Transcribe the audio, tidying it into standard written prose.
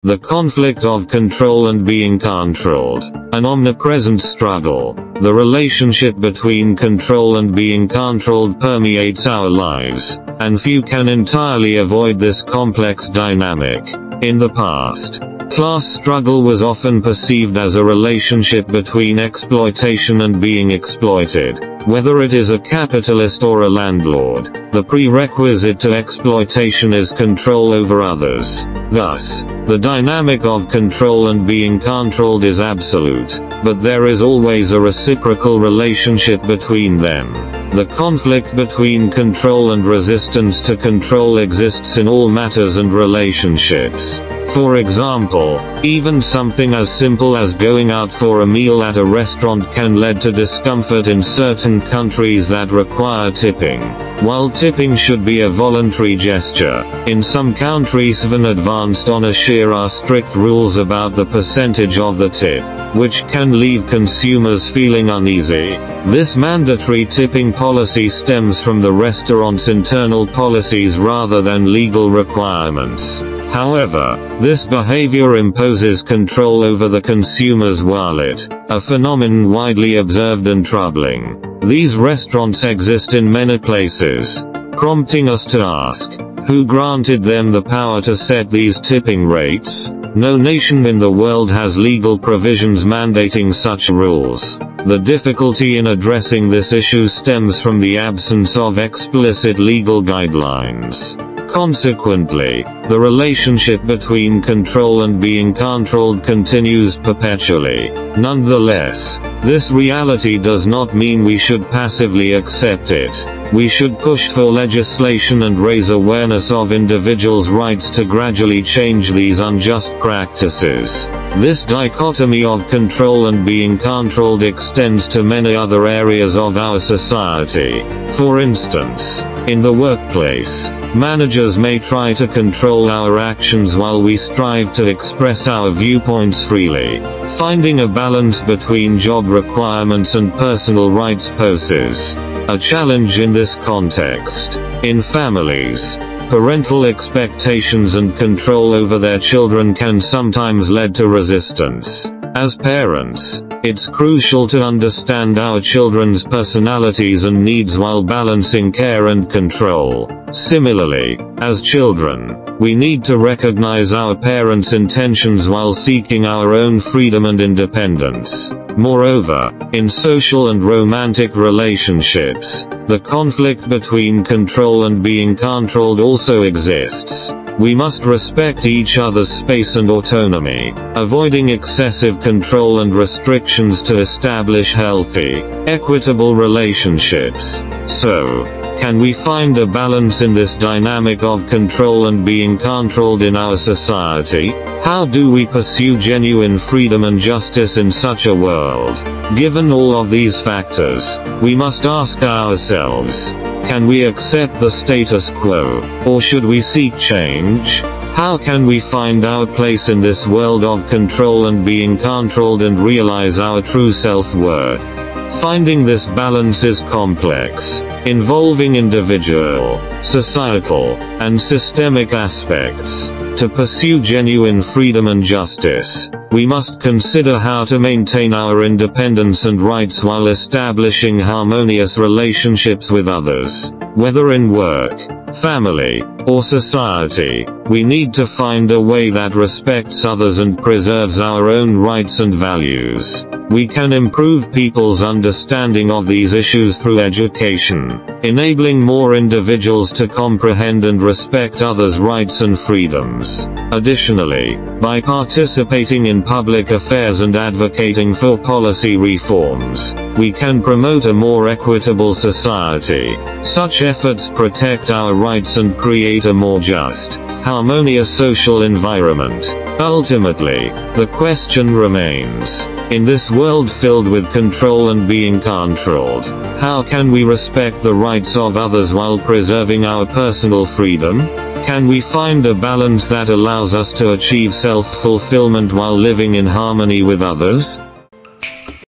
The conflict of control and being controlled. An omnipresent struggle. The relationship between control and being controlled permeates our lives, and few can entirely avoid this complex dynamic. In the past, class struggle was often perceived as a relationship between exploitation and being exploited. Whether it is a capitalist or a landlord, the prerequisite to exploitation is control over others. Thus, the dynamic of control and being controlled is absolute, but there is always a reciprocal relationship between them. The conflict between control and resistance to control exists in all matters and relationships. For example, even something as simple as going out for a meal at a restaurant can lead to discomfort in certain countries that require tipping. While tipping should be a voluntary gesture, in some countries even advanced on a share are strict rules about the percentage of the tip, which can leave consumers feeling uneasy. This mandatory tipping policy stems from the restaurant's internal policies rather than legal requirements. However, this behavior imposes control over the consumer's wallet, a phenomenon widely observed and troubling. These restaurants exist in many places, prompting us to ask, who granted them the power to set these tipping rates? No nation in the world has legal provisions mandating such rules. The difficulty in addressing this issue stems from the absence of explicit legal guidelines. Consequently, the relationship between control and being controlled continues perpetually. Nonetheless, this reality does not mean we should passively accept it. We should push for legislation and raise awareness of individuals' rights to gradually change these unjust practices. This dichotomy of control and being controlled extends to many other areas of our society. For instance, in the workplace, managers may try to control our actions while we strive to express our viewpoints freely. Finding a balance between job requirements and personal rights poses a challenge in this context. In families, parental expectations and control over their children can sometimes lead to resistance. As parents, it's crucial to understand our children's personalities and needs while balancing care and control. Similarly, as children, we need to recognize our parents' intentions while seeking our own freedom and independence. Moreover, in social and romantic relationships, the conflict between control and being controlled also exists. We must respect each other's space and autonomy, avoiding excessive control and restrictions to establish healthy, equitable relationships. So, can we find a balance in this dynamic of control and being controlled in our society? How do we pursue genuine freedom and justice in such a world? Given all of these factors, we must ask ourselves, can we accept the status quo, or should we seek change? How can we find our place in this world of control and being controlled and realize our true self-worth? Finding this balance is complex, involving individual, societal, and systemic aspects. To pursue genuine freedom and justice, we must consider how to maintain our independence and rights while establishing harmonious relationships with others. Whether in work, family, or society, we need to find a way that respects others and preserves our own rights and values. We can improve people's understanding of these issues through education, enabling more individuals to comprehend and respect others' rights and freedoms. Additionally, by participating in public affairs and advocating for policy reforms, we can promote a more equitable society. Such efforts protect our rights and create a more just, harmonious social environment. Ultimately, the question remains, in this world filled with control and being controlled, how can we respect the rights of others while preserving our personal freedom? Can we find a balance that allows us to achieve self-fulfillment while living in harmony with others?